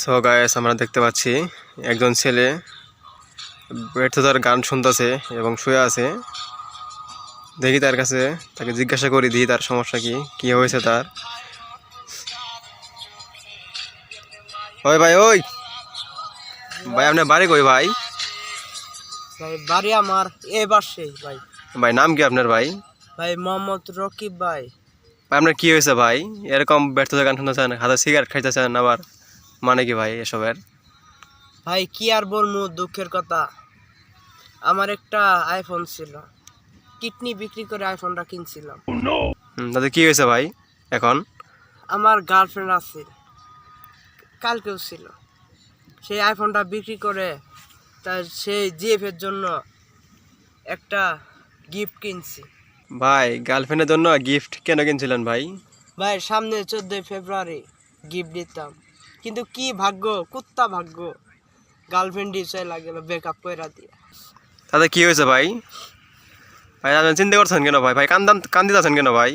So guys আমরা দেখতে পাচ্ছি একজন ছেলে ব্যর্থতার গান শুনতেছে এবং শুয়ে আছে। দেখি তার কাছে তাকে জিজ্ঞাসা করি দিই তার সমস্যা কি হয়েছে তার। ওই ভাই ভাই আপনার বাড়ি কই ভাই? ভাই বাড়ি আমার এই পাশে ভাই। ভাই নাম কি আপনার ভাই? ভাই মোহাম্মদ রকিব ভাই। ভাই আপনার কি হয়েছে ভাই? এরকম ব্যর্থতার গান শুনতেছেন, হাতে সিগারেট খাইতেছেন, আবার মানে কি ভাই এসবের? ভাই কি আর বলবো, দুঃখের কথা। আমার একটা আইফোন ছিল, কিডনি বিক্রি করে আইফোনটা কিনছিলাম। তাতে কি হয়েছে ভাই এখন? আমার গার্লফ্রেন্ড আছে, কালকেও ছিল। সেই আইফোনটা বিক্রি করে তার সেই জিএফের জন্য একটা গিফট কিনছি। ভাই গার্লফ্রেন্ডের জন্য গিফট কেন কিনছিলেন ভাই? ভাই সামনে 14 ফেব্রুয়ারি গিফট দিতাম, কিন্তু কি ভাগ্য, কুত্তা ভাগ্য, গার্লফ্রেন্ডই চলে গেল ব্রেকআপ কইরা দিয়ে। তাতে কি হয়েছে ভাই? ভাই আপনি চিন্তা করছেন কেন ভাই? ভাই কান্দিতেছেন কেন ভাই?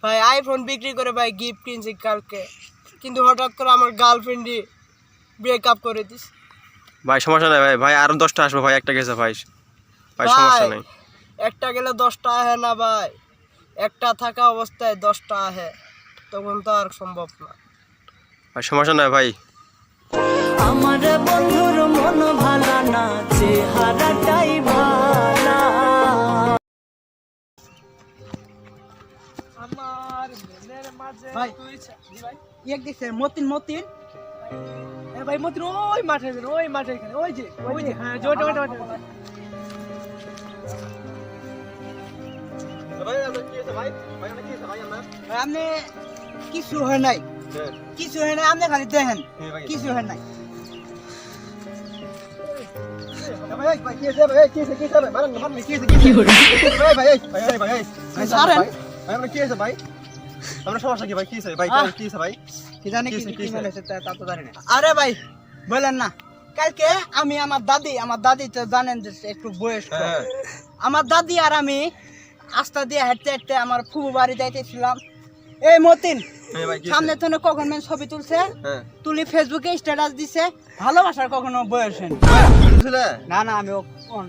ভাই আইফোন বিক্রি করে ভাই গিফট কিনছি কালকে, কিন্তু হঠাৎ করে আমার গার্লফ্রেন্ডই ব্রেকআপ করে দিস। ভাই সমস্যা নাই ভাই, ভাই আরো 10টা আসবে ভাই, একটা গেছে ভাই। ভাই সমস্যা নাই, একটা গেলে 10টা আহে না ভাই, একটা থাকা অবস্থায় 10টা আহে, তখন তো আর সম্ভব না। ভাই সমস্যা নাই ভাই। আমার বন্ধুর মন ভালো না, চেহারাটাই ভালো। আমার মনের মাঝে ভাই ভাই এক দেখছে মতিন এ ভাই মতিন ওই মাঠে এখানে ওই যে হ্যাঁ জোটা ওটা ভাই আপনার কি হয়েছে ভাই? ভাই আপনার কি হয়েছে ভাই? আপনার আপনি কিছু হয় নাই আপনি খালি দেখেন কিছু হয় নাই। ভাই ভাই কি হয়েছে ভাই? কি হয়েছে ভাই? মারেন কি হয়েছে ভাই? ভাই সারেন ভাই আপনার কি হয়েছে ভাই? আপনার সমস্যা কি ভাই? কি হয়েছে ভাই? কি হয়েছে ভাই? কি জানি কি মনে হচ্ছে তা তো জানি না। আরে ভাই বলেন না, কালকে আমি আমার দাদি তো জানেন যে একটু বয়স্ক, আমার দাদি আর আমি আস্তা দিয়ে হাঁটতে হাঁটতে আমার ফুবু বাড়ি যাইতেছিলাম। এই মতিন সামনে তো কখন মেন ছবি তুলছে, তুলি ফেসবুকে স্ট্যাটাস দিছে, ভালোবাসার কখনো বয়স হয়নি। না না আমি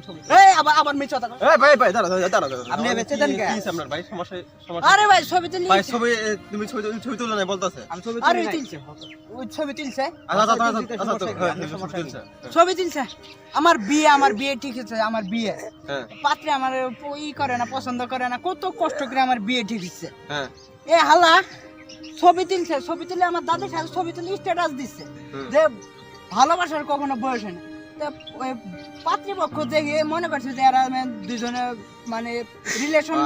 ছবি এই আবার মিছ কথা। এই ভাই ভাই দাঁড়া আপনি বেঁচে দেন কে? কি হয়েছে আপনার ভাই? সমস্যা আরে ভাই ছবি তুলি ভাই, তুমি ছবি তুলে নাই বলতাছে? আমি ছবি তুলছি, ওই ছবি তুলছে, তুলছে। ছবি তুলছে। আমার বিয়ে ঠিক আছে, আমার বিয়ে পাত্রে আমার ই করে না, পছন্দ করে না, কত কষ্ট করে আমার বিয়ে ঠিক হচ্ছে। এ হালা ছবি তুলে আমার দাদির সাথে ছবি তুলে স্ট্যাটাস দিচ্ছে যে ভালোবাসার কখনো বয়স হয় না। পাত্রীপক্ষ দেখে মনে করছে যে এরা দুজনে মানে রিলেশন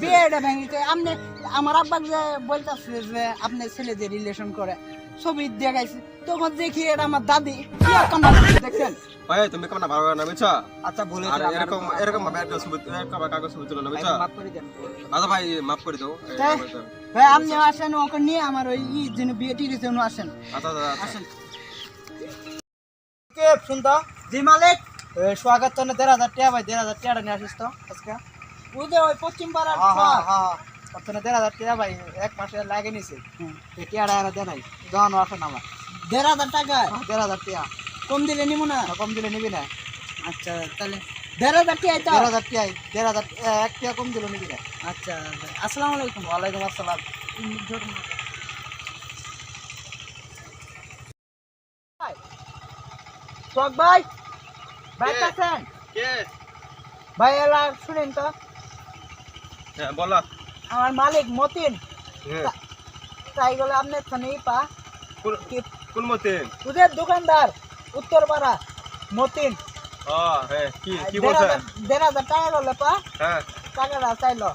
বিয়েটা ভেঙেছে। আপনি আমার আব্বাকে যে বলতেছে যে আপনার ছেলে যে রিলেশন করে ছবি দেখাইছে, তখন দেখি এটা আমার দাদি দেখছেন। ভাই তুমি কেমন ভালো না বুঝছো? আচ্ছা বলে এরকম ভাবে একটা ছবি কাগজ ছবি তুলে না বুঝছো? মাফ করে দেন। আচ্ছা ভাই মাফ করে দাও ভাই, আপনি আসেন ওকে নিয়ে, আমার ওই যিনি বিয়ে ঠিক আছে উনি আসেন। আচ্ছা আসেন কে শুনতো জি মালিক স্বাগত তো 1,500 টাকা ভাই, 1,500 টাকা নিয়ে আসিস তো আজকে। ওই ওই পশ্চিম পাড়ার কত 1,500 টাকা ভাই, এক মাসে লাগে নিছে। এই টাকা আর দেয় নাই, দোকানও আসে না আমার। 1,500 টাকা? 1,500 টাকা কম দিলে নিব না? কম দিলে নিবি না? আচ্ছা তাহলে 1,500 টাকা আইতো। 1,500 টাকা 1,500 এক টাকা কম দিলে নিবি না? আচ্ছা আসসালামু আলাইকুম। ওয়ালাইকুম আসসালাম। শোক ভাই ভাই আছেন? কে ভাই এলা শুনেন তো, হ্যাঁ বলো। আমার মালিক মতিন তাই গেলে আপনার ফোনেই পা কোন মতিন? তোদের দোকানদার উত্তরপাড়া মতিন। হ্যাঁ কি বলছে? 1,500 টাকা গেলে পা, হ্যাঁ টাকাটা চাইলো।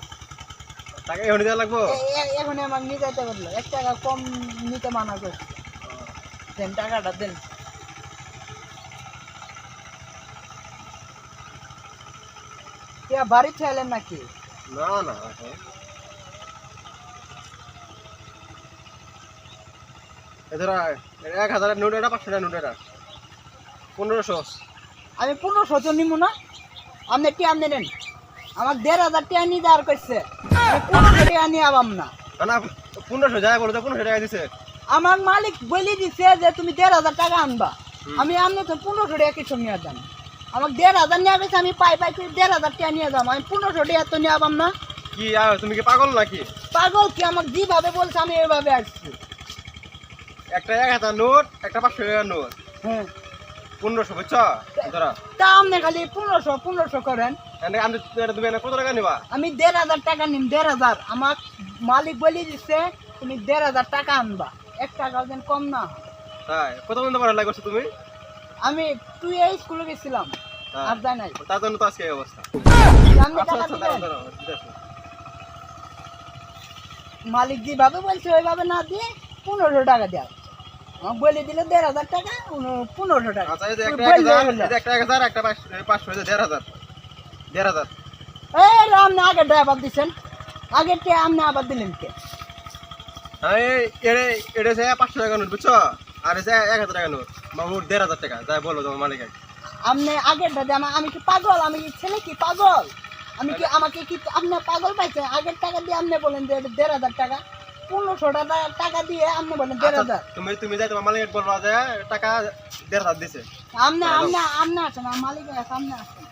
টাকা এখন দেওয়া লাগবো? এখন আমাকে নিয়ে যাইতে বললো, 1 টাকা কম নিতে মানা করছে। দেন টাকাটা দেন। বাড়ি চাইলেন নাকি? না না এছাড়া 1,000 নোট, 500 নোট, 1500। আমি 1500 তো নিব না, আপনি কি আপনি নেন। আমার 1,500 টাকা নিয়ে দেওয়ার করছে, 1500 টাকা নিয়ে আবাম না। না 1500 যায় বলো তো, 1500 টাকা দিছে। আমার মালিক বলে দিছে যে তুমি 1,500 টাকা আনবা। আমি আমনে তো 1500 টাকা কিছু নিয়ে যান। আমাকে 1,500 নিয়ে গেছে, আমি পাই করে 1,500 টাকা নিয়ে যাবো। আমি 1500 টাকা তো নিয়ে আবাম না। কি তুমি কি পাগল নাকি? পাগল কি, আমাকে যেভাবে বলছে আমি এভাবে আসছি। একটা 1000 নোট, একটা 500 টাকার নোট, হ্যাঁ 1500 বুঝছো ধরা। তা আপনি খালি 1500 করেন। তুমি কত টাকা নিবা? আমি 1,500 টাকা নিম, 1,500। আমার মালিক বলে দিচ্ছে তুমি 1,500 টাকা আনবা, 1 টাকাও যেন কম না হয়। তাই কত বন্ধ পড়ালেখা করছো তুমি? আমি তুই এই স্কুলে গেছিলাম, হ্যাঁ। আর যাই নাই। তার জন্য তো আজকে এই অবস্থা। আপনি আচ্ছা টাকা আচ্ছা দিবেন? দাঁড়াও, দিতেছি। মালিক যেভাবে বলছে ওইভাবে না দিয়ে 1500 টাকা দেওয়া। আমাকে বলে দিলে 1,500 টাকা, 1500 টাকা। আচ্ছা এই যে একটা বললে 1000, হলো। এই যে একটা 1000, একটা 500, এই যে 1,500, 1,500। এই আপনি আগে ড্রাইভার দিচ্ছেন, আগের কে আপনি আবার দিলেন কে? এটা যে 500 টাকা নোট বুঝছো, আর এই যে 1000 টাকা নোট, মোট 1,500 টাকা। যাই বলো তোমার মালিক। আপনি আগেরটা দিয়ে আমি কি পাগল? আমি কি ছেলে কি পাগল? আমি কি আমাকে কি আপনি পাগল পাইছেন? আগের টাকা দিয়ে আপনি বলেন যে 1,500 টাকা, 1500 টাকা দিয়ে আপনি বলেন 1,500। তুমি যাই তোমার মালিক বলবা যে টাকা 1,500 দিছে। আপনি আপনি আপনি আছেন, আমার মালিকের সামনে আছেন।